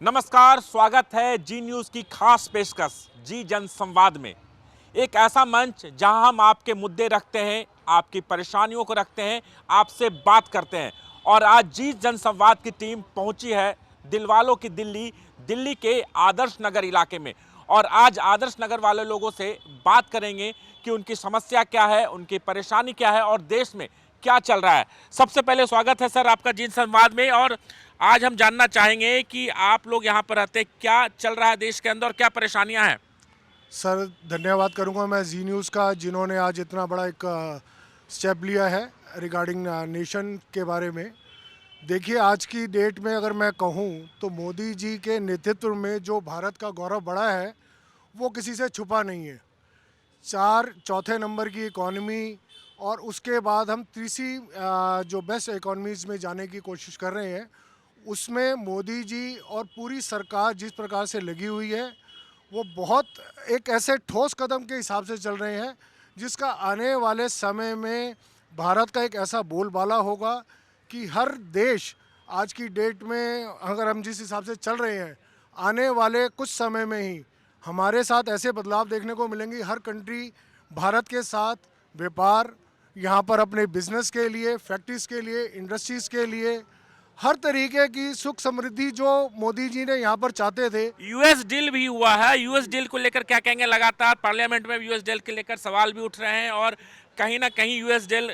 नमस्कार, स्वागत है जी न्यूज़ की खास पेशकश जी जन संवाद में। एक ऐसा मंच जहां हम आपके मुद्दे रखते हैं, आपकी परेशानियों को रखते हैं, आपसे बात करते हैं। और आज जी जन संवाद की टीम पहुंची है दिलवालों की दिल्ली, दिल्ली के आदर्श नगर इलाके में। और आज आदर्श नगर वाले लोगों से बात करेंगे कि उनकी समस्या क्या है, उनकी परेशानी क्या है और देश में क्या चल रहा है। सबसे पहले स्वागत है सर आपका जी संवाद में। और आज हम जानना चाहेंगे कि आप लोग यहाँ पर रहते, क्या चल रहा है देश के अंदर और क्या परेशानियां हैं। सर, धन्यवाद करूंगा मैं जी न्यूज़ का, जिन्होंने आज इतना बड़ा एक स्टेप लिया है रिगार्डिंग नेशन के बारे में। देखिए, आज की डेट में अगर मैं कहूं तो मोदी जी के नेतृत्व में जो भारत का गौरव बढ़ा है वो किसी से छुपा नहीं है। चौथे नंबर की इकॉनमी, और उसके बाद हम तीसरी जो बेस्ट इकॉनमीज़ में जाने की कोशिश कर रहे हैं। उसमें मोदी जी और पूरी सरकार जिस प्रकार से लगी हुई है वो बहुत एक ऐसे ठोस कदम के हिसाब से चल रहे हैं जिसका आने वाले समय में भारत का एक ऐसा बोलबाला होगा कि हर देश आज की डेट में, अगर हम जिस हिसाब से चल रहे हैं, आने वाले कुछ समय में ही हमारे साथ ऐसे बदलाव देखने को मिलेंगे। हर कंट्री भारत के साथ व्यापार, यहाँ पर अपने बिजनेस के लिए, फैक्ट्रीज़ के लिए, इंडस्ट्रीज़ के लिए, हर तरीके की सुख समृद्धि जो मोदी जी ने यहाँ पर चाहते थे। यूएस डील भी हुआ है, यूएस डील को लेकर क्या कहेंगे। लगातार पार्लियामेंट में यूएस डील के लेकर सवाल भी उठ रहे हैं और कहीं ना कहीं यूएस डील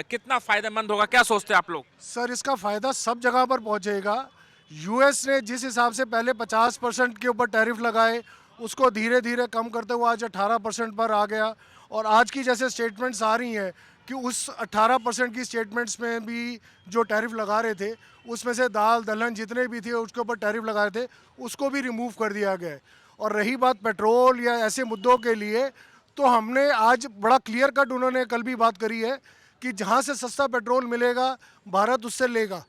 कितना फायदेमंद होगा, क्या सोचते हैं आप लोग। सर, इसका फ़ायदा सब जगह पर पहुंचेगा। यूएस ने जिस हिसाब से पहले 50% के ऊपर टैरिफ लगाए, उसको धीरे धीरे कम करते हुए आज 18% पर आ गया। और आज की जैसे स्टेटमेंट्स आ रही हैं कि उस 18% की स्टेटमेंट्स में भी जो टैरिफ लगा रहे थे, उसमें से दाल दलहन जितने भी थे उसके ऊपर टैरिफ लगाए थे, उसको भी रिमूव कर दिया गया है। और रही बात पेट्रोल या ऐसे मुद्दों के लिए, तो हमने आज बड़ा क्लियर कट, उन्होंने कल भी बात करी है कि जहाँ से सस्ता पेट्रोल मिलेगा भारत उससे लेगा।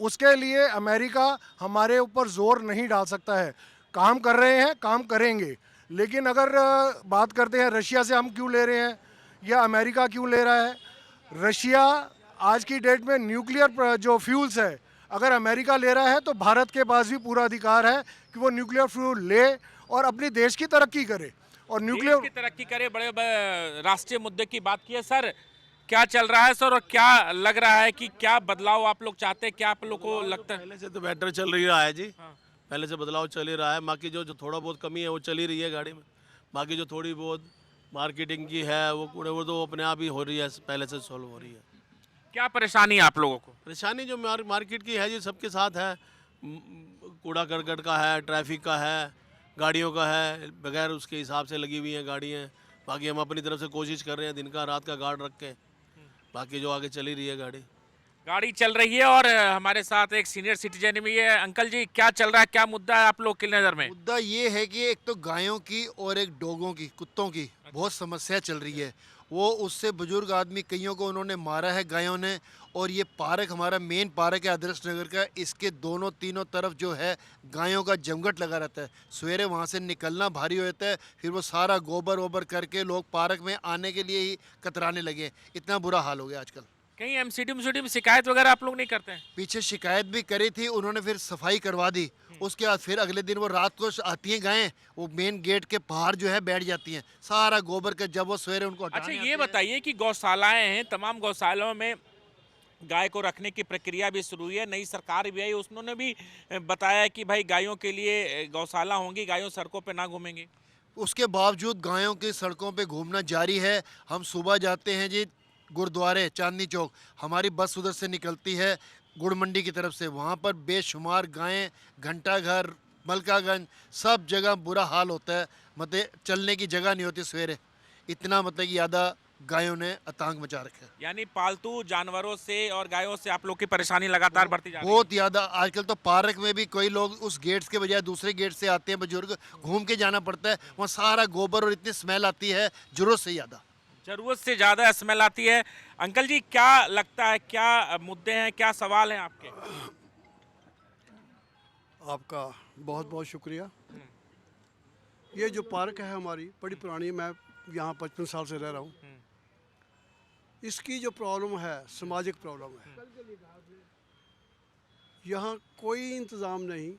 उसके लिए अमेरिका हमारे ऊपर जोर नहीं डाल सकता है। काम कर रहे हैं, काम करेंगे। लेकिन अगर बात करते हैं रशिया से हम क्यों ले रहे हैं या अमेरिका क्यों ले रहा है। रशिया आज की डेट में न्यूक्लियर जो फ्यूल्स है, अगर अमेरिका ले रहा है तो भारत के पास भी पूरा अधिकार है कि वो न्यूक्लियर फ्यूल ले और अपनी देश की तरक्की करे। और देश की न्यूक्लियर तरक्की करे, बड़े राष्ट्रीय मुद्दे की बात की है सर। क्या चल रहा है सर और क्या लग रहा है कि क्या बदलाव आप लोग चाहते हैं, क्या आप लोग को लगता है। पहले से तो बेटर चल ही रहा है जी। हाँ। पहले से बदलाव चल ही रहा है। बाकी जो थोड़ा बहुत कमी है वो चल ही रही है गाड़ी में। बाकी जो थोड़ी बहुत मार्केटिंग की है वो तो अपने आप ही हो रही है, पहले से सॉल्व हो रही है। क्या परेशानी है आप लोगों को। परेशानी जो मार्केट की है जी, सबके साथ है। कूड़ा करकट का है, ट्रैफिक का है, गाड़ियों का है, बगैर उसके हिसाब से लगी हुई हैं गाड़ियाँ। बाकी हम अपनी तरफ से कोशिश कर रहे हैं दिन का रात का गार्ड रख के। बाकी जो आगे चली रही है गाड़ी। गाड़ी चल रही है और हमारे साथ एक सीनियर सिटीजन भी है। अंकल जी, क्या चल रहा है, क्या मुद्दा है आप लोग की नज़र में। मुद्दा ये है कि एक तो गायों की और एक डॉगों की, कुत्तों की बहुत समस्या चल रही है। वो उससे बुजुर्ग आदमी कईयों को उन्होंने मारा है गायों ने। और ये पार्क हमारा मेन पार्क है आदर्श नगर का, इसके दोनों तीनों तरफ जो है गायों का जमघट लगा रहता है। सवेरे वहाँ से निकलना भारी हो जाता है, फिर वो सारा गोबर वोबर करके लोग पार्क में आने के लिए ही कतराने लगे। इतना बुरा हाल हो गया आजकल। कहीं एमसीडी में शिकायत वगैरह आप लोग नहीं करते हैं। पीछे शिकायत भी करी थी, उन्होंने फिर सफाई करवा दी। उसके बाद फिर अगले दिन वो रात को आती हैं गायें, वो मेन गेट के बाहर जो है बैठ जाती हैं, सारा गोबर का, जब वो सवेरे उनको अच्छा, हटाने ये आते हैं। बताइए कि गौशालाएं हैं, तमाम गौशालाओं में गाय को रखने की प्रक्रिया भी शुरू हुई है। नई सरकार भी आई, उन्होंने भी बताया कि भाई गायों के लिए गौशाला होंगी, गायों सड़कों पे ना घूमेंगी। उसके बावजूद गायों की सड़कों पे घूमना जारी है। हम सुबह जाते हैं जी गुरुद्वारे चांदनी चौक, हमारी बस उधर से निकलती है गुड़ मंडी की तरफ से। वहाँ पर बेशुमार गायें, घंटाघर, मलकागंज, सब जगह बुरा हाल होता है। मतलब चलने की जगह नहीं होती सवेरे। इतना मतलब कि ज़्यादा गायों ने आतंक मचा रखा है। यानी पालतू जानवरों से और गायों से आप लोग की परेशानी लगातार बढ़ती जा रही है। बहुत ज़्यादा। आजकल तो पार्क में भी कोई लोग उस गेट्स के बजाय दूसरे गेट से आते हैं, बुजुर्ग घूम के जाना पड़ता है। वहाँ सारा गोबर और इतनी स्मेल आती है ज़रूरत से ज़्यादा। जरूरत से ज्यादा स्मेल आती है। अंकल जी, क्या लगता है, क्या मुद्दे हैं, क्या सवाल हैं आपके। आपका बहुत बहुत शुक्रिया। ये जो पार्क है हमारी बड़ी पुरानी, मैं यहाँ 55 साल से रह रहा हूँ। इसकी जो प्रॉब्लम है सामाजिक प्रॉब्लम है। यहाँ कोई इंतज़ाम नहीं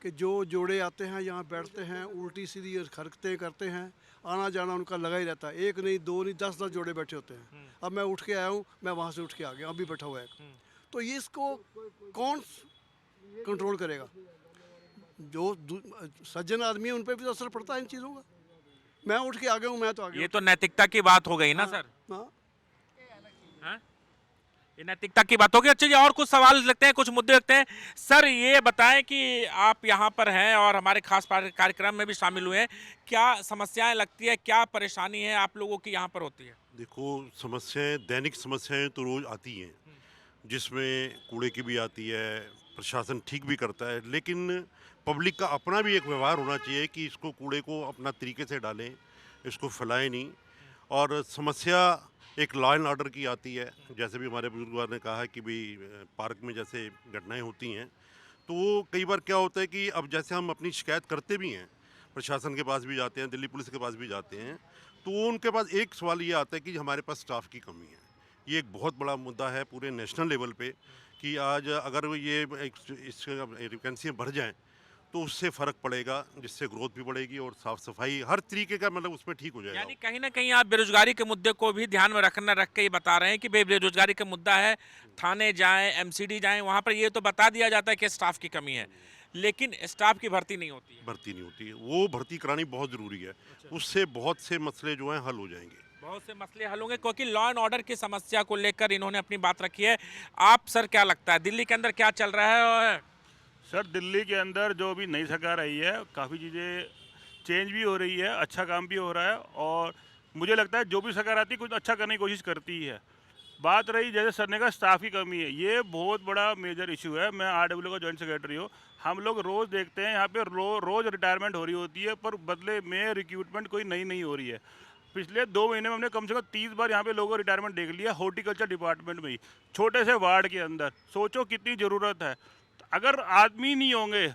कि जो जोड़े आते हैं यहाँ बैठते हैं, उल्टी सीधी हरकतें करते हैं, आना जाना उनका लगा ही रहता है। एक नहीं, दो नहीं, 10-10 जोड़े बैठे होते हैं। अब मैं उठ के आया हूँ, मैं वहाँ से उठ के आ गया, अभी बैठा हुआ है एक। तो ये इसको कौन कंट्रोल करेगा? जो सज्जन आदमी है उन पर भी तो असर पड़ता है इन चीज़ों का। मैं उठ के आ गया हूँ, मैं तो आ गया ये तो नैतिकता की बात हो गई ना सर। हाँ। हाँ? ये नैतिकता की बात होगी। अच्छा जी, और कुछ सवाल लगते हैं, कुछ मुद्दे लगते हैं। सर ये बताएं कि आप यहाँ पर हैं और हमारे खास कार्यक्रम में भी शामिल हुए हैं, क्या समस्याएं लगती है, क्या परेशानी है आप लोगों की यहाँ पर होती है? देखो, समस्याएं, दैनिक समस्याएं तो रोज़ आती हैं, जिसमें कूड़े की भी आती है, प्रशासन ठीक भी करता है, लेकिन पब्लिक का अपना भी एक व्यवहार होना चाहिए कि इसको, कूड़े को अपना तरीके से डालें, इसको फैलाएं नहीं। और समस्या एक लॉ एंड ऑर्डर की आती है, जैसे भी हमारे बुजुर्ग ने कहा है कि भाई पार्क में जैसे घटनाएं होती हैं, तो वो कई बार क्या होता है कि अब जैसे हम अपनी शिकायत करते भी हैं, प्रशासन के पास भी जाते हैं, दिल्ली पुलिस के पास भी जाते हैं, तो उनके पास एक सवाल ये आता है कि हमारे पास स्टाफ की कमी है। ये एक बहुत बड़ा मुद्दा है पूरे नेशनल लेवल पे कि आज अगर ये इस वैकेंसियाँ भर जाएं तो उससे फ़र्क पड़ेगा, जिससे ग्रोथ भी बढ़ेगी और साफ़ सफाई हर तरीके का मतलब उसमें ठीक हो जाएगा। यानी कहीं ना कहीं आप बेरोजगारी के मुद्दे को भी ध्यान में रख के ये बता रहे हैं कि बेरोजगारी का मुद्दा है, थाने जाएं, एमसीडी जाएं, वहाँ पर ये तो बता दिया जाता है कि स्टाफ की कमी है, लेकिन स्टाफ की भर्ती नहीं होती है। भर्ती नहीं होती है, वो भर्ती करानी बहुत ज़रूरी है। उससे बहुत से मसले जो हैं हल हो जाएंगे। बहुत से मसले हल होंगे, क्योंकि लॉ एंड ऑर्डर की समस्या को लेकर इन्होंने अपनी बात रखी है। आप सर क्या लगता है दिल्ली के अंदर क्या चल रहा है? और सर दिल्ली के अंदर जो भी नई सरकार आई है, काफ़ी चीज़ें चेंज भी हो रही है, अच्छा काम भी हो रहा है, और मुझे लगता है जो भी सरकार आती है कुछ अच्छा करने की कोशिश करती है। बात रही जैसे सर ने कहा स्टाफ की कमी है, ये बहुत बड़ा मेजर इशू है। मैं आरडब्ल्यू का जॉइंट सेक्रेटरी हूँ। हम लोग रोज़ देखते हैं यहाँ पे रोज़ रिटायरमेंट हो रही होती है, पर बदले में रिक्रूटमेंट कोई नई नहीं हो रही है। पिछले 2 महीने में हमने कम से कम 30 बार यहाँ पे लोगों को रिटायरमेंट देख लिया, हॉर्टिकल्चर डिपार्टमेंट में ही, छोटे से वार्ड के अंदर। सोचो कितनी ज़रूरत है। अगर आदमी नहीं होंगे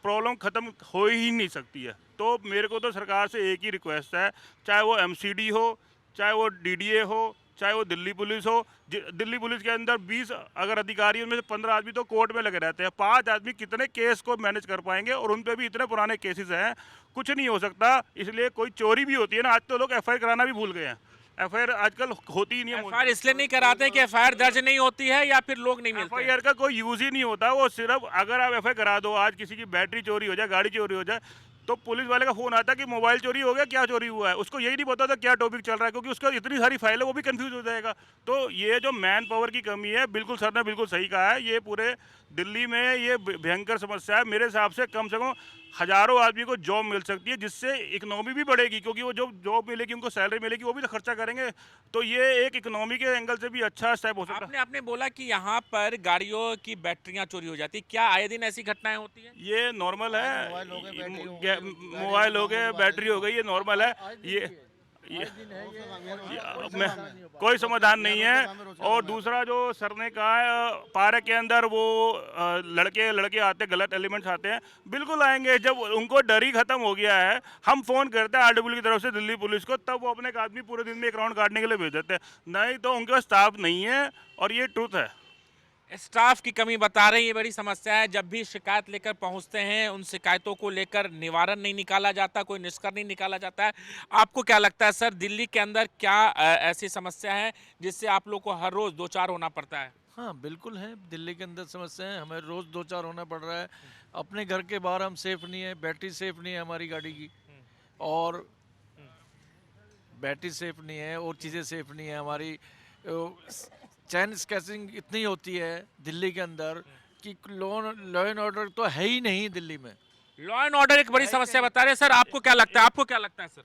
प्रॉब्लम ख़त्म हो ही नहीं सकती है। तो मेरे को तो सरकार से एक ही रिक्वेस्ट है, चाहे वो एमसीडी हो, चाहे वो डीडीए हो, चाहे वो दिल्ली पुलिस हो। दिल्ली पुलिस के अंदर 20 अगर अधिकारी, उनमें से 15 आदमी तो कोर्ट में लगे रहते हैं। 5 आदमी कितने केस को मैनेज कर पाएंगे? और उन पे भी इतने पुराने केसेस हैं, कुछ नहीं हो सकता। इसलिए कोई चोरी भी होती है ना, आज तो लोग एफआईआर कराना भी भूल गए हैं। एफआईआर आजकल होती ही नहीं है। एफआईआर इसलिए नहीं कराते कि एफआईआर दर्ज नहीं होती है या फिर लोग नहीं मिलते? एफआईआर का कोई यूज ही नहीं होता। वो सिर्फ अगर आप एफआईआर करा दो, आज किसी की बैटरी चोरी हो जाए, गाड़ी चोरी हो जाए, तो पुलिस वाले का फोन आता है कि मोबाइल चोरी हो गया, क्या चोरी हुआ है। उसको यही नहीं पता था क्या टॉपिक चल रहा है, क्योंकि उसका इतनी सारी फाइल है, वो भी कंफ्यूज हो जाएगा। तो ये जो मैन पावर की कमी है, बिल्कुल सर ने बिल्कुल सही कहा है, ये पूरे दिल्ली में ये भयंकर समस्या है। मेरे हिसाब से कम हज़ारों आदमी को जॉब मिल सकती है, जिससे इकोनॉमी भी बढ़ेगी, क्योंकि वो जो जॉब मिलेगी, उनको सैलरी मिलेगी, वो भी तो खर्चा करेंगे। तो ये एक इकोनॉमी के एंगल से भी अच्छा स्टेप हो सकता है। आपने बोला कि यहाँ पर गाड़ियों की बैटरियां चोरी हो जाती, क्या आए दिन ऐसी घटनाएं होती हैं? ये नॉर्मल है। मोबाइल हो गए, बैटरी हो गई, ये नॉर्मल है। मैं कोई समाधान नहीं है। और दूसरा जो सर ने कहा है, पार्क के अंदर वो लड़के आते, गलत एलिमेंट्स आते हैं, बिल्कुल आएंगे। जब उनको डर ही खत्म हो गया है, हम फ़ोन करते हैं आरडब्ल्यू की तरफ से दिल्ली पुलिस को, तब वो अपने एक आदमी पूरे दिन में एक राउंड काटने के लिए भेज देते हैं। नहीं तो उनके पास स्टाफ नहीं है, और ये ट्रुथ है। स्टाफ की कमी बता रहे हैं, ये बड़ी समस्या है। जब भी शिकायत लेकर पहुंचते हैं, उन शिकायतों को लेकर निवारण नहीं निकाला जाता, कोई निष्कर्ष नहीं निकाला जाता है। आपको क्या लगता है सर, दिल्ली के अंदर क्या ऐसी समस्या है जिससे आप लोग को हर रोज़ 2-4 होना पड़ता है? हाँ बिल्कुल है, दिल्ली के अंदर समस्या है, हमें रोज़ 2-4 होना पड़ रहा है। अपने घर के बाहर हम सेफ नहीं है, बैटरी सेफ नहीं है हमारी गाड़ी की, और बैटरी सेफ नहीं है, और चीज़ें सेफ नहीं है हमारी। चैन स्केचिंग इतनी होती है दिल्ली के अंदर कि लॉ एंड ऑर्डर तो है ही नहीं दिल्ली में। लॉ एंड ऑर्डर एक बड़ी समस्या बता रहे हैं सर। आपको क्या लगता है, आपको क्या लगता है सर?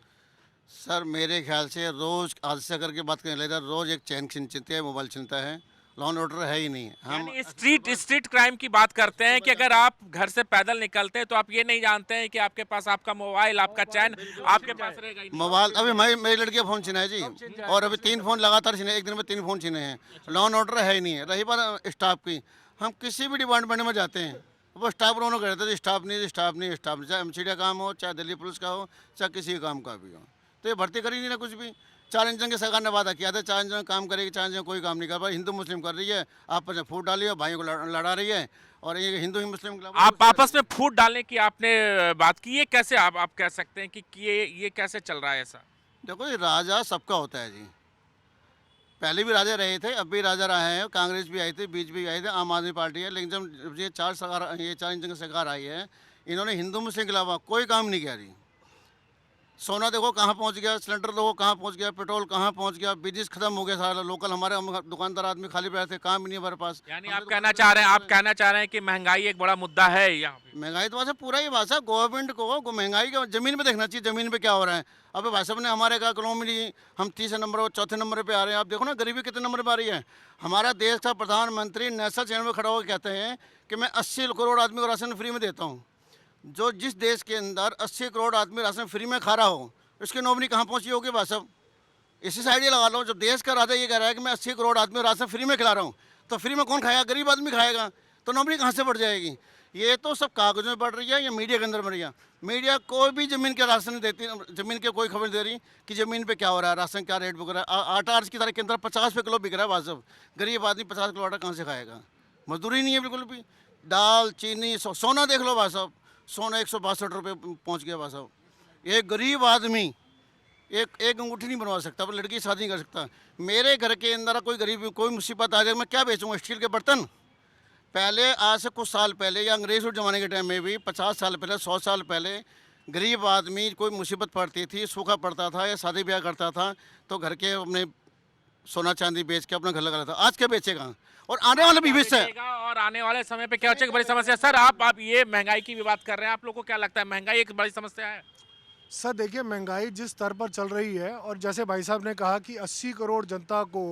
सर मेरे ख्याल से रोज़, आज से करके बात करने लगा, रोज़ एक चैन छिनते हैं, मोबाइल छिनता है, लॉ एंड ऑर्डर है ही नहीं। हम स्ट्रीट क्राइम की बात करते हैं कि अगर आप घर से पैदल निकलते हैं तो आप ये नहीं जानते हैं कि आपके पास आपका मोबाइल, आपका चैन आपके पास रहेगा ही नहीं। मोबाइल, अभी मेरी लड़की का फ़ोन छिना है जी, और अभी 3 फ़ोन लगातार छिने, एक दिन में 3 फ़ोन छिने हैं। लॉ एंड ऑर्डर है ही नहीं है। रही बात स्टाफ की, हम किसी भी डिपार्टमेंट में जाते हैं, वो स्टाफ रोनो कहते हैं स्टाफ नहीं, चाहे एमसीडी का काम हो, चाहे दिल्ली पुलिस का हो, चाहे किसी काम का भी हो, तो ये भर्ती करी नहीं ना कुछ भी। 4 इंजन की सरकार ने वादा किया था, 4 इंजन काम करेगी, 4 इंजन कोई काम नहीं कर पाई। हिंदू मुस्लिम कर रही है, आप पर फूट डाली है, भाइयों को लड़ा रही है, और ये हिंदू ही मुस्लिम खिलाफ आप आपस में फूट डालने की आपने बात की, ये कैसे आप कह सकते हैं कि ये कैसे चल रहा है ऐसा? देखो ये राजा सबका होता है जी। पहले भी राजा रहे थे, अब भी राजा रहे हैं, कांग्रेस भी आई थी, बीजेपी भी आई थी, आम आदमी पार्टी है, लेकिन जब ये चार इंजन की सरकार आई है, इन्होंने हिंदू मुस्लिम के अलावा कोई काम नहीं किया जी। सोना देखो कहाँ पहुंच गया, सिलेंडर देखो कहाँ पहुंच गया, पेट्रोल कहाँ पहुंच गया, बिजनेस खत्म हो गया सारा। लोकल हमारे दुकानदार आदमी खाली बैठे थे, काम भी नहीं है हमारे पास। यानी आप कहना चाह रहे हैं कि महंगाई एक बड़ा मुद्दा है यहाँ पे? महंगाई तो वैसे पूरा ही भाषा गवर्नमेंट को महंगाई का जमीन पे देखना चाहिए, जमीन पे क्या हो रहा है। अब भाई साहब ने हमारे कहा इकोनॉमी हम तीसरे नंबर और चौथे नंबर पे आ रहे हैं। आप देखो ना गरीबी कितने नंबर पे आ रही है। हमारा देश का प्रधानमंत्री नेशनल चैनल में खड़ा होकर कहते हैं कि मैं 80 करोड़ आदमी को राशन फ्री में देता हूँ। जो जिस देश के अंदर 80 करोड़ आदमी राशन फ्री में खा रहा हो, उसकी नौकरी कहाँ पहुँची होगी भाई साहब? इसी साइड ही लगा लो। जब देश का राजा ये कह रहा है कि मैं 80 करोड़ आदमी राशन फ्री में खिला रहा हूँ, तो फ्री में कौन खाएगा? गरीब आदमी खाएगा। तो नौकरी कहाँ से बढ़ जाएगी? ये तो सब कागज़ों में बढ़ रही है या मीडिया के अंदर बढ़ रही है। मीडिया कोई भी ज़मीन के राशन नहीं देती, ज़मीन के कोई खबर दे रही कि ज़मीन पे क्या हो रहा है, राशन क्या रेट बिक रहा है। आटा आज की तारीख के अंदर 50 रुपये किलो बिक रहा है भाई साहब। गरीब आदमी 50 किलो आटा कहाँ से खाएगा? मजदूरी नहीं है बिल्कुल भी। दाल चीनी सोना देख लो भाई साहब, सोना 162 रुपये पहुँच गया भाई साहब। एक गरीब आदमी एक अंगूठी नहीं बनवा सकता, पर लड़की शादी नहीं कर सकता। मेरे घर के अंदर कोई गरीब कोई मुसीबत आ जाए, मैं क्या बेचूंगा? स्टील के बर्तन। पहले आज से कुछ साल पहले या अंग्रेज़ ज़माने के टाइम में भी 50 साल पहले 100 साल पहले गरीब आदमी कोई मुसीबत पड़ती थी, सूखा पड़ता था या शादी ब्याह करता था, तो घर के अपने सोना चांदी बेच के अपना घर लगा लेता। आज क्या बेचेगा? और आने वाला भविष्य है। और आने वाले समय पे क्या हो, बड़ी समस्या। सर आप ये महंगाई की भी बात कर रहे हैं, आप लोगों को क्या लगता है महंगाई एक बड़ी समस्या है? सर देखिए, महंगाई जिस स्तर पर चल रही है, और जैसे भाई साहब ने कहा कि 80 करोड़ जनता को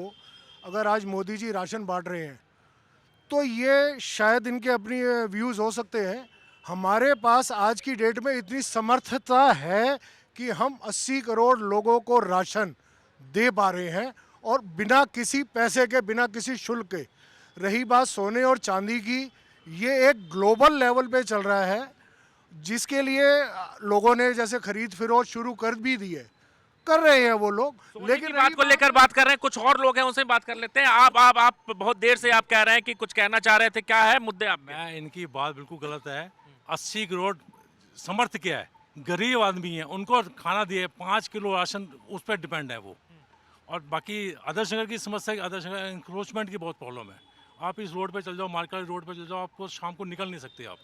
अगर आज मोदी जी राशन बांट रहे हैं, तो ये शायद इनके अपनी व्यूज़ हो सकते हैं। हमारे पास आज की डेट में इतनी समर्थता है कि हम 80 करोड़ लोगों को राशन दे पा रहे हैं, और बिना किसी पैसे के, बिना किसी शुल्क के। रही बात सोने और चांदी की, ये एक ग्लोबल लेवल पे चल रहा है, जिसके लिए लोगों ने जैसे खरीद फरोख्त शुरू कर भी दी है, कर रहे हैं वो लोग। लेकिन बात को लेकर बात कर रहे हैं, कुछ और लोग हैं, उनसे बात कर लेते हैं। आप बहुत देर से आप कह रहे हैं कि कुछ कहना चाह रहे थे, क्या है मुद्दे आप? मैं इनकी बात बिल्कुल गलत है। 80 करोड़ समर्थ क्या है? गरीब आदमी है, उनको खाना दिए, 5 किलो राशन उस पर डिपेंड है वो। और बाकी आदर्श नगर की समस्या, आदर्श नगर इंक्रोचमेंट की बहुत प्रॉब्लम है। आप इस रोड पे चल जाओ, मार्केट रोड पे चल जाओ, आपको शाम को निकल नहीं सकते आप,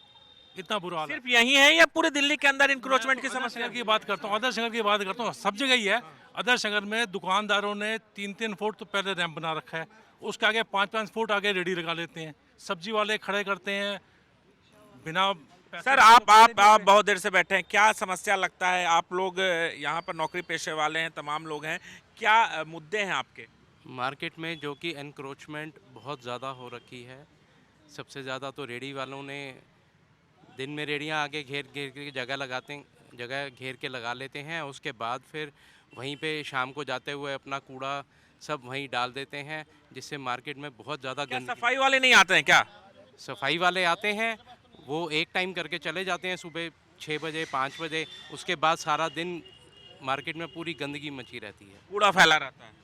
इतना बुरा हाल है। सिर्फ यही है या पूरे दिल्ली के अंदर इंक्रोचमेंट की समस्या नगर की बात करता हूँ, आदर्श नगर की बात करता हूँ, सब जगह ही है। आदर्श नगर में दुकानदारों ने 3-3 फुट तो पहले रैंप बना रखा है, उसके आगे 5-5 फुट आगे रेडी लगा लेते हैं, सब्जी वाले खड़े करते हैं बिना। सर आप बहुत देर से बैठे हैं, क्या समस्या लगता है? आप लोग यहाँ पर नौकरी पेशे वाले हैं, तमाम लोग हैं, क्या मुद्दे हैं आपके? मार्केट में जो कि एनक्रोचमेंट बहुत ज़्यादा हो रखी है। सबसे ज़्यादा तो रेडी वालों ने दिन में रेडियाँ आगे घेर के जगह घेर के लगा लेते हैं, उसके बाद फिर वहीं पे शाम को जाते हुए अपना कूड़ा सब वहीं डाल देते हैं, जिससे मार्केट में बहुत ज़्यादा गंदगी। सफाई वाले नहीं आते हैं क्या? सफाई वाले आते हैं, वो एक टाइम करके चले जाते हैं, सुबह 6 बजे 5 बजे। उसके बाद सारा दिन मार्केट में पूरी गंदगी मची रहती है, कूड़ा फैला रहता है।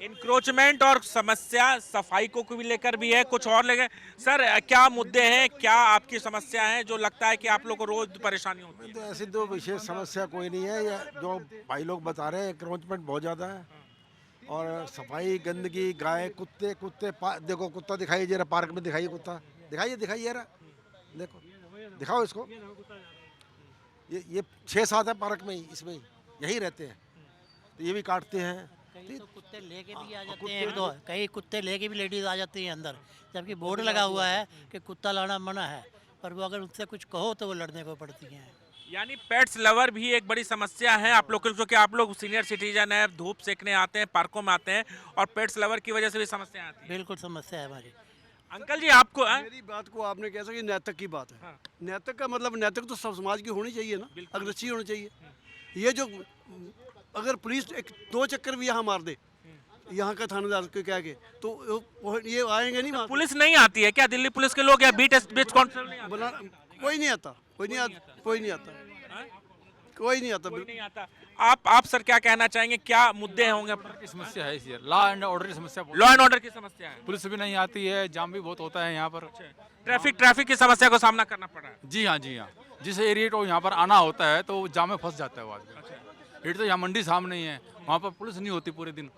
इंक्रोचमेंट और समस्या सफाई को भी लेकर भी है, कुछ और लेकर। सर क्या मुद्दे हैं, क्या आपकी समस्या है जो लगता है कि आप लोग को रोज परेशानी होती है? तो ऐसी तो विशेष समस्या कोई नहीं है, या जो भाई लोग बता रहे हैं इंक्रोचमेंट बहुत ज़्यादा है, और सफाई गंदगी गाय कुत्ते देखो कुत्ता दिखाई दे रहा पार्क में, दिखाइए कुत्ता, दिखाइए रहा, देखो दिखाओ इसको। ये 6-7 है पार्क में ही, इसमें ही यही रहते हैं, तो ये भी काटते हैं। कई तो कुत्ते लेके भी आ जाते हैं, कई कुत्ते लेके भी लेडीज आ जाती हैं अंदर, जबकि बोर्ड लगा हुआ है कि कुत्ता लाना मना है, पर वो अगर उससे कुछ कहो तो वो लड़ने को पड़ती हैं। यानी पेट्स लवर भी एक बड़ी समस्या है आप लोग को, क्योंकि आप लोग सीनियर सिटीजन है, धूप सेकने आते हैं, पार्कों में आते हैं, और पेट्स लवर की वजह से भी समस्या आती है। बिल्कुल समस्या है हमारी। अंकल जी आपको मेरी बात को आपने कैसा कि नैतिक की बात है। हाँ। नैतिक का मतलब नैतिक तो सब समाज की होनी चाहिए ना, अगर अच्छी होनी चाहिए। ये जो अगर पुलिस 2 चक्कर भी यहाँ मार दे यहाँ का थानेदार के क्या के, तो ये आएंगे नहीं। तो पुलिस नहीं आती है क्या? दिल्ली पुलिस के लोग या बीट कांस्टेबल नहीं आते? कोई नहीं आता। कोई नहीं आता कोई नहीं आता। आप सर क्या कहना चाहेंगे, क्या मुद्दे होंगे? की समस्या है इस लॉ एंड ऑर्डर की समस्या लॉ एंड ऑर्डर की समस्या है, पुलिस भी नहीं आती है, जाम भी बहुत होता है यहाँ पर। ट्रैफिक की समस्या को सामना करना पड़ रहा है। जी हाँ, जी हाँ। जिस एरिया को यहाँ पर आना होता है तो जाम में फंस जाता है वो आदमी। तो यहाँ मंडी सामने ही है, वहाँ पर पुलिस नहीं होती पूरे दिन,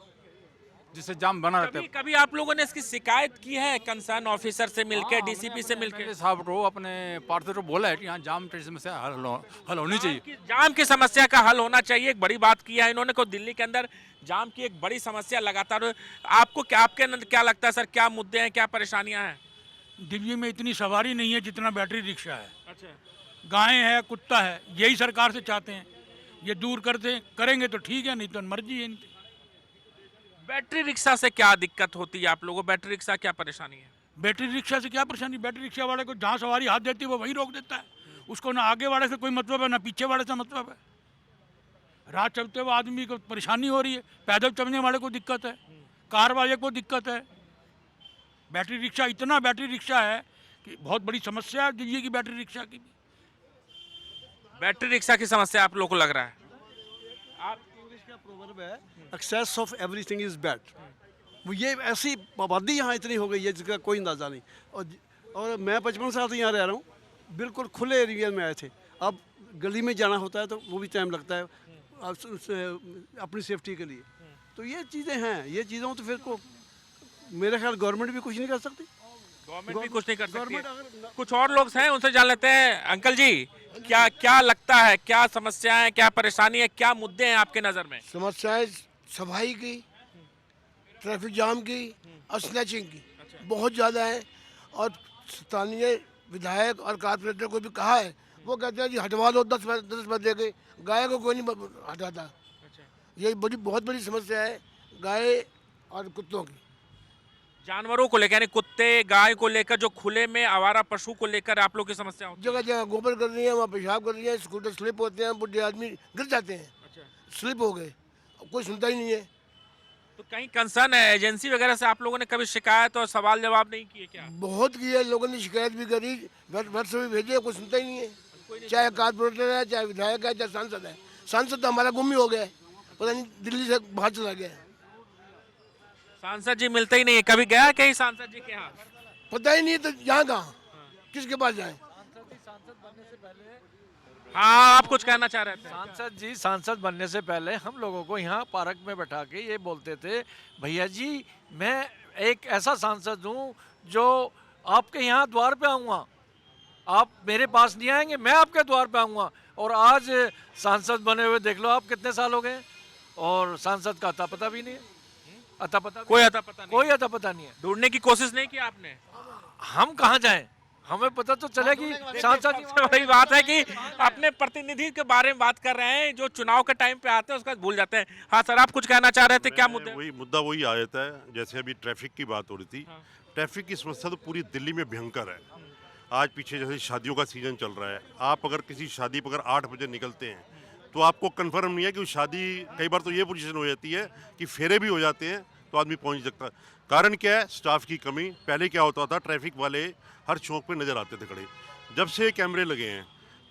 जिससे जाम बना रहता है। कभी आप लोगों ने इसकी शिकायत की है कंसर्न ऑफिसर से मिलकर, डीसीपी से मिलकर? साहब को अपने पार्षद को बोला है कि यहाँ जाम की समस्या हल होनी चाहिए। जाम की समस्या का हल होना चाहिए, एक बड़ी बात की है इन्होंने को। दिल्ली के अंदर जाम की एक बड़ी समस्या लगातार। आपको आपके अंदर क्या लगता है सर, क्या मुद्दे हैं, क्या परेशानियां हैं? दिल्ली में इतनी सवारी नहीं है जितना बैटरी रिक्शा है। अच्छा, गाय है, कुत्ता है, यही सरकार से चाहते हैं। ये दूर करेंगे तो ठीक है, नहीं तो मर्जी है इनकी। बैटरी रिक्शा से क्या दिक्कत होती है आप लोगों को? बैटरी रिक्शा क्या परेशानी है? बैटरी रिक्शा से क्या परेशानी? बैटरी रिक्शा वाले को जहाँ सवारी हाथ देती है वो वहीं रोक देता है। उसको ना आगे वाले से कोई मतलब है, ना पीछे वाले से मतलब है। रात चलते हुए आदमी को परेशानी हो रही है, पैदल चलने वाले को दिक्कत है, कार वाले को दिक्कत है। बैटरी रिक्शा, इतना बैटरी रिक्शा है कि बहुत बड़ी समस्या है दिल्ली की बैटरी रिक्शा की। बैटरी रिक्शा की समस्या आप लोगों को लग रहा है? इंग्लिश का प्रोवर्ब है, excess of everything is bad. वो ये ऐसी आबादी यहाँ इतनी हो गई है जिसका कोई अंदाज़ा नहीं। और मैं 55 साल से यहाँ रह रहा हूँ, बिल्कुल खुले एरिया में आए थे। अब गली में जाना होता है तो वो भी टाइम लगता है अपनी सेफ्टी के लिए। तो ये चीज़ें हैं, ये चीज़ों तो फिर को मेरे ख्याल गवर्नमेंट भी कुछ नहीं कर सकती। गवर्नमेंट भी कुछ नहीं कर सकती है। कुछ और लोग हैं, उनसे जान लेते हैं। अंकल जी, क्या लगता है, क्या समस्याएं, क्या परेशानी है, क्या मुद्दे हैं आपके नज़र में? समस्याएं सफाई की, ट्रैफिक जाम की और स्नैचिंग की बहुत ज़्यादा है। और स्थानीय विधायक और कारपोरेटर को भी कहा है, वो कहते हैं जी हटवा दो 10 बजे के, गाय को कोई नहीं हटाता। ये बहुत बड़ी समस्या है गाय और कुत्तों की। जानवरों को लेकर, यानी कुत्ते गाय को लेकर, जो खुले में आवारा पशु को लेकर आप लोग की समस्या होती है? जगह जगह गोबर कर रही है, वहाँ पेशाब कर रही है, स्कूटर स्लिप होते हैं, बुढ़े आदमी गिर जाते हैं। स्लिप हो गए, कोई सुनता ही नहीं है। तो कहीं कंसर्न है एजेंसी वगैरह से आप लोगों ने कभी शिकायत और सवाल जवाब नहीं किए क्या? बहुत किए, लोगों ने शिकायत भी करी, वर्ष भी भेजे, कोई सुनता ही नहीं है। चाहे कारपोरेटर है, चाहे विधायक है, चाहे सांसद है। सांसद तो हमारा गुम ही हो गया है, पता नहीं दिल्ली से बाहर चला गया है। सांसद जी मिलते ही नहीं है, कभी गया कहीं सांसद जी के यहाँ? पता ही नहीं, तो यहाँ कहाँ, किसके पास जाए? हाँ, आप कुछ कहना चाह रहे थे? सांसद बनने से पहले हम लोगों को यहाँ पार्क में बैठा के ये बोलते थे, भैया जी मैं एक ऐसा सांसद हूँ जो आपके यहाँ द्वार पे आऊँगा, आप मेरे पास नहीं आएंगे, मैं आपके द्वार पे आऊँगा। और आज सांसद बने हुए देख लो आप कितने साल हो गए, और सांसद का अता पता भी नहीं है। कोई अता पता नहीं, कोई अता पता नहीं है। ढूंढने की कोशिश नहीं की आपने? हम कहाँ जाएं, हमें पता तो चलेगी। सांसद वही बात है कि अपने प्रतिनिधि के बारे में बात कर रहे हैं, जो चुनाव के टाइम पे आते हैं उसका भूल जाते हैं। हाँ सर, आप कुछ कहना चाह रहे थे, क्या मुद्दा? वही आ जाता है, जैसे अभी ट्रैफिक की बात हो रही थी। ट्रैफिक की समस्या तो पूरी दिल्ली में भयंकर है। आज पीछे जैसे शादियों का सीजन चल रहा है, आप अगर किसी शादी पर अगर 8 बजे निकलते हैं तो आपको कंफर्म नहीं है कि शादी, कई बार तो ये पोजीशन हो जाती है कि फेरे भी हो जाते हैं तो आदमी पहुंच सकता है। कारण क्या है? स्टाफ की कमी। पहले क्या होता था, ट्रैफिक वाले हर चौक पे नज़र आते थे खड़े। जब से कैमरे लगे हैं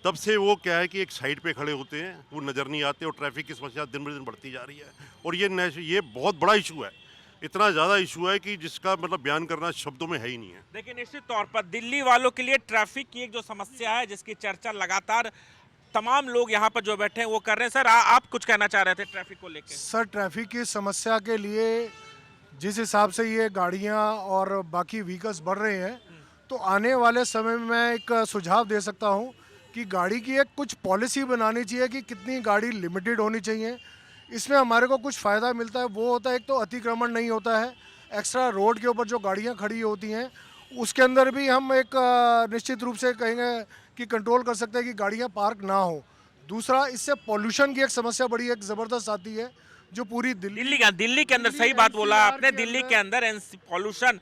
तब से वो क्या है कि एक साइड पे खड़े होते हैं, वो नज़र नहीं आते, और ट्रैफिक की समस्या दिन ब दिन बढ़ती जा रही है। और ये बहुत बड़ा इशू है, इतना ज़्यादा इशू है कि जिसका मतलब बयान करना शब्दों में है ही नहीं है। देखिए, निश्चित तौर पर दिल्ली वालों के लिए ट्रैफिक की एक जो समस्या है, जिसकी चर्चा लगातार तमाम लोग यहाँ पर जो बैठे हैं वो कर रहे हैं। सर, आप कुछ कहना चाह रहे थे ट्रैफिक को लेकर? सर, ट्रैफिक की समस्या के लिए जिस हिसाब से ये गाड़ियाँ और बाकी व्हीकल्स बढ़ रहे हैं, तो आने वाले समय में मैं एक सुझाव दे सकता हूँ कि गाड़ी की एक कुछ पॉलिसी बनानी चाहिए कि कितनी गाड़ी लिमिटेड होनी चाहिए। इसमें हमारे को कुछ फ़ायदा मिलता है, वो होता है एक तो अतिक्रमण नहीं होता है, एक्स्ट्रा रोड के ऊपर जो गाड़ियाँ खड़ी होती हैं उसके अंदर भी हम एक निश्चित रूप से कहेंगे कि कंट्रोल कर सकते हैं कि गाड़ियाँ पार्क ना हो। दूसरा, इससे पॉल्यूशन की एक समस्या बड़ी एक ज़बरदस्त आती है जो पूरी दिल्ली के अंदर, सही बात बोला आपने, दिल्ली के अंदर पॉल्यूशन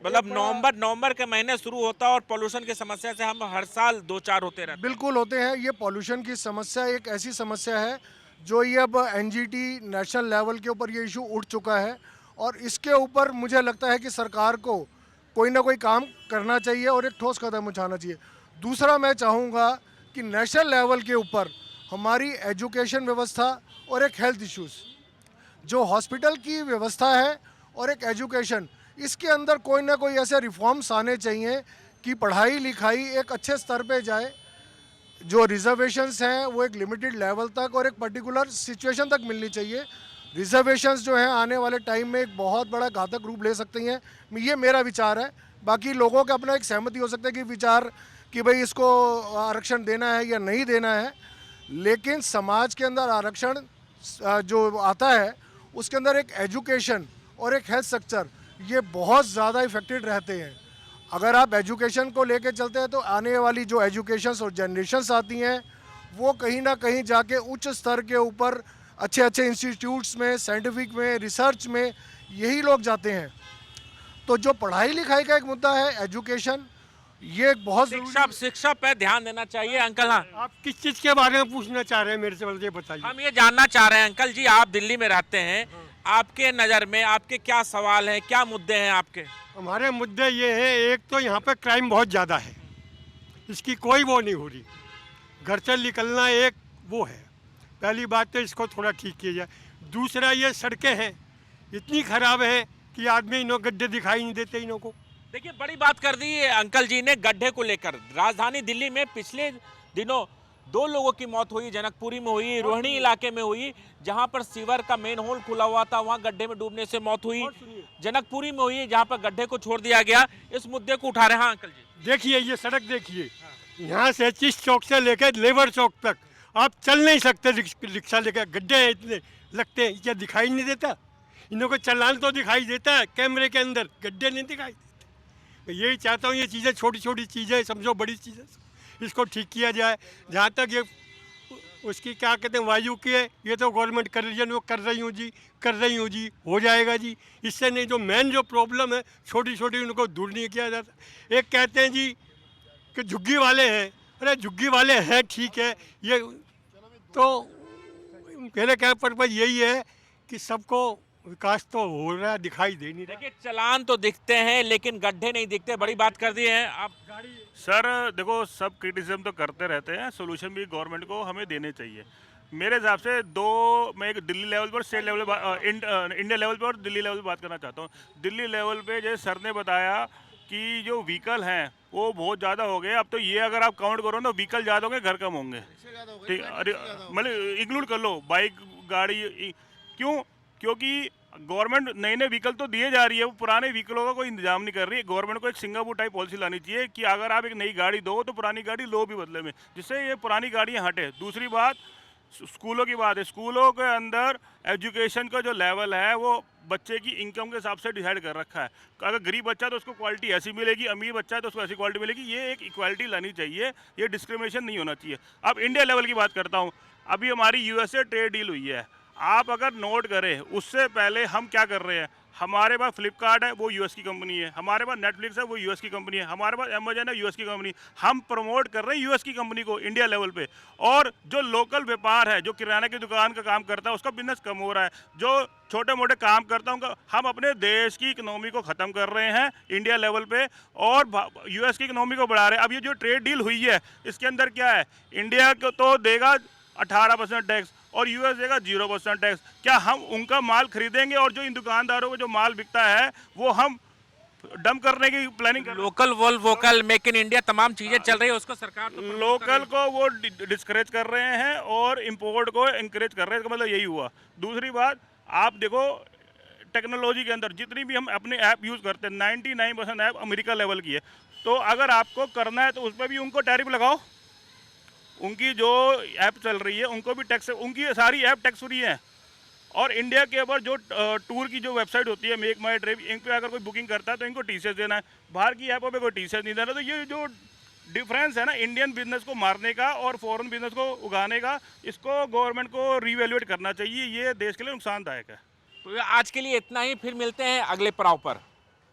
मतलब नवंबर के महीने शुरू होता है और पॉल्यूशन की समस्या से हम हर साल 2-4 होते रहते हैं। बिल्कुल होते हैं। ये पॉल्यूशन की समस्या एक ऐसी समस्या है जो ये अब एनजीटी नेशनल लेवल के ऊपर ये इशू उठ चुका है, और इसके ऊपर मुझे लगता है कि सरकार को कोई ना कोई काम करना चाहिए और एक ठोस कदम उठाना चाहिए। दूसरा, मैं चाहूँगा कि नेशनल लेवल के ऊपर हमारी एजुकेशन व्यवस्था और एक हेल्थ इश्यूज़। जो हॉस्पिटल की व्यवस्था है और एक एजुकेशन, इसके अंदर कोई ना कोई ऐसे रिफॉर्म्स आने चाहिए कि पढ़ाई लिखाई एक अच्छे स्तर पे जाए। जो रिजर्वेशंस हैं वो एक लिमिटेड लेवल तक और एक पर्टिकुलर सिचुएशन तक मिलनी चाहिए। रिजर्वेशंस जो हैं आने वाले टाइम में एक बहुत बड़ा घातक रूप ले सकती हैं, ये मेरा विचार है। बाकी लोगों का अपना एक सहमति हो सकता है कि विचार कि भाई इसको आरक्षण देना है या नहीं देना है, लेकिन समाज के अंदर आरक्षण जो आता है उसके अंदर एक एजुकेशन और एक हेल्थ स्ट्रक्चर, ये बहुत ज़्यादा इफेक्टेड रहते हैं। अगर आप एजुकेशन को लेके चलते हैं तो आने वाली जो एजुकेशंस और जनरेशन्स आती हैं वो कहीं ना कहीं जाके उच्च स्तर के ऊपर अच्छे अच्छे इंस्टीट्यूट्स में, साइंटिफिक में, रिसर्च में यही लोग जाते हैं। तो जो पढ़ाई लिखाई का एक मुद्दा है, एजुकेशन, ये एक बहुत शिक्षा पे ध्यान देना चाहिए। अंकल, हाँ, आप किस चीज़ के बारे में पूछना चाह रहे हैं मेरे से, मुझे बताइए। हम ये जानना चाह रहे हैं अंकल जी, आप दिल्ली में रहते हैं, आपके नज़र में आपके क्या सवाल हैं, क्या मुद्दे हैं आपके? हमारे मुद्दे ये हैं, एक तो यहाँ पे क्राइम बहुत ज़्यादा है, इसकी कोई वो नहीं हो रही। घर से निकलना एक वो है, पहली बात तो इसको थोड़ा ठीक किया जाए। दूसरा, ये सड़कें हैं इतनी ख़राब है कि आदमी इन्हों गड्ढे दिखाई नहीं देते इन्हों को। देखिए, बड़ी बात कर दी है अंकल जी ने गड्ढे को लेकर। राजधानी दिल्ली में पिछले दिनों 2 लोगों की मौत हुई, जनकपुरी में हुई, रोहिणी इलाके में हुई, जहां पर सीवर का मेन होल खुला हुआ था, वहां गड्ढे में डूबने से मौत हुई। जनकपुरी में हुई, जहां पर गड्ढे को छोड़ दिया गया। इस मुद्दे को उठा रहे हैं अंकल जी। देखिए ये सड़क देखिए, यहाँ से चिस चौक से लेकर लेबर चौक तक आप चल नहीं सकते रिक्शा लेकर, गड्ढे इतने लगते हैं, क्या दिखाई नहीं देता? इन्हों को चालान तो दिखाई देता है कैमरे के अंदर, गड्ढे नहीं दिखाई देते। यही चाहता हूँ, ये चीज़ें छोटी छोटी चीज़ें समझो, बड़ी चीज़ें इसको ठीक किया जाए। जहाँ तक ये उसकी क्या कहते हैं वायु की है, ये तो गवर्नमेंट कर रही है, वो कर रही हूँ जी, हो जाएगा जी। इससे नहीं, जो मेन जो प्रॉब्लम है छोटी छोटी उनको दूर नहीं किया जाता। एक कहते हैं जी कि झुग्गी वाले हैं, अरे झुग्गी वाले हैं ठीक है, ये तो मेरे कहने पर यही है कि सबको विकास तो हो रहा है, दिखाई दे नहीं रहा। देखिए, चलान तो दिखते हैं लेकिन गड्ढे नहीं दिखते। बड़ी बात कर दी है आप। सर देखो, सब क्रिटिसिज्म तो करते रहते हैं, सोल्यूशन भी गवर्नमेंट को हमें देने चाहिए। मेरे हिसाब से मैं एक दिल्ली लेवल पर, स्टेट लेवल पर, इंडिया लेवल पर और दिल्ली लेवल पर बात करना चाहता हूँ। दिल्ली लेवल पे जैसे सर ने बताया कि जो व्हीकल हैं वो बहुत ज़्यादा हो गए। अब तो ये अगर आप काउंट करो ना, व्हीकल ज़्यादा होंगे, घर कम होंगे। ठीक, मतलब इंक्लूड कर लो बाइक, गाड़ी। क्यों? क्योंकि गवर्नमेंट नए नए व्हीकल तो दिए जा रही है, वो पुराने व्हीकलों का कोई इंतजाम नहीं कर रही है। गवर्नमेंट को एक सिंगापुर टाइप पॉलिसी लानी चाहिए कि अगर आप एक नई गाड़ी दो तो पुरानी गाड़ी लो भी बदले में, जिससे ये पुरानी गाड़ियाँ हटे। दूसरी बात, स्कूलों की बात है। स्कूलों के अंदर एजुकेशन का जो लेवल है वो बच्चे की इनकम के हिसाब से डिसाइड कर रखा है। अगर गरीब बच्चा तो उसको क्वालिटी ऐसी मिलेगी, अमीर बच्चा है तो उसको ऐसी क्वालिटी मिलेगी। ये एक इक्वालिटी लानी चाहिए, ये डिस्क्रिमिनेशन नहीं होना चाहिए। अब इंडिया लेवल की बात करता हूँ। अभी हमारी यूएसए ट्रेड डील हुई है, आप अगर नोट करें उससे पहले हम क्या कर रहे हैं। हमारे पास फ्लिपकार्ट है, वो यूएस की कंपनी है। हमारे पास नेटफ्लिक्स है, वो यूएस की कंपनी है। हमारे पास अमेजन है, यूएस की कंपनी। हम प्रमोट कर रहे हैं यूएस की कंपनी को इंडिया लेवल पे। और जो लोकल व्यापार है, जो किराना की दुकान का काम करता है, उसका बिजनेस कम हो रहा है। जो छोटे मोटे काम करता हूँ, हम अपने देश की इकोनॉमी को ख़त्म कर रहे हैं इंडिया लेवल पे और यूएस की इकोनॉमी को बढ़ा रहे हैं। अब ये जो ट्रेड डील हुई है, इसके अंदर क्या है, इंडिया को तो देगा 18% टैक्स और यूएस देगा 0% टैक्स। क्या हम उनका माल खरीदेंगे और जो इन दुकानदारों को जो माल बिकता है वो हम डंप करने की प्लानिंग कर? Local vocal, make in India, तमाम चीजें चल रही है, उसको सरकार तो लोकल को वो डिस्करेज कर रहे हैं और इंपोर्ट को इंकरेज कर रहे हैं। इसका मतलब यही हुआ। दूसरी बात, आप देखो टेक्नोलॉजी के अंदर जितनी भी हम अपने ऐप यूज़ करते हैं, 99% ऐप अमेरिका लेवल की है। तो अगर आपको करना है तो उस पर भी उनको टैरिफ लगाओ। उनकी जो ऐप चल रही है उनको भी टैक्स, उनकी सारी ऐप टैक्स फ्री है। और इंडिया के ऊपर जो टूर की जो वेबसाइट होती है, मेक माई ट्रिप, इन पर अगर कोई बुकिंग करता है तो इनको टीसीएस देना है। बाहर की ऐपों पे कोई टीसीएस नहीं देना। तो ये जो डिफरेंस है ना इंडियन बिजनेस को मारने का और फॉरेन बिजनेस को उगाने का, इसको गवर्नमेंट को रीवैल्यूएट करना चाहिए। ये देश के लिए नुकसानदायक है। तो आज के लिए इतना ही, फिर मिलते हैं अगले पड़ाव पर।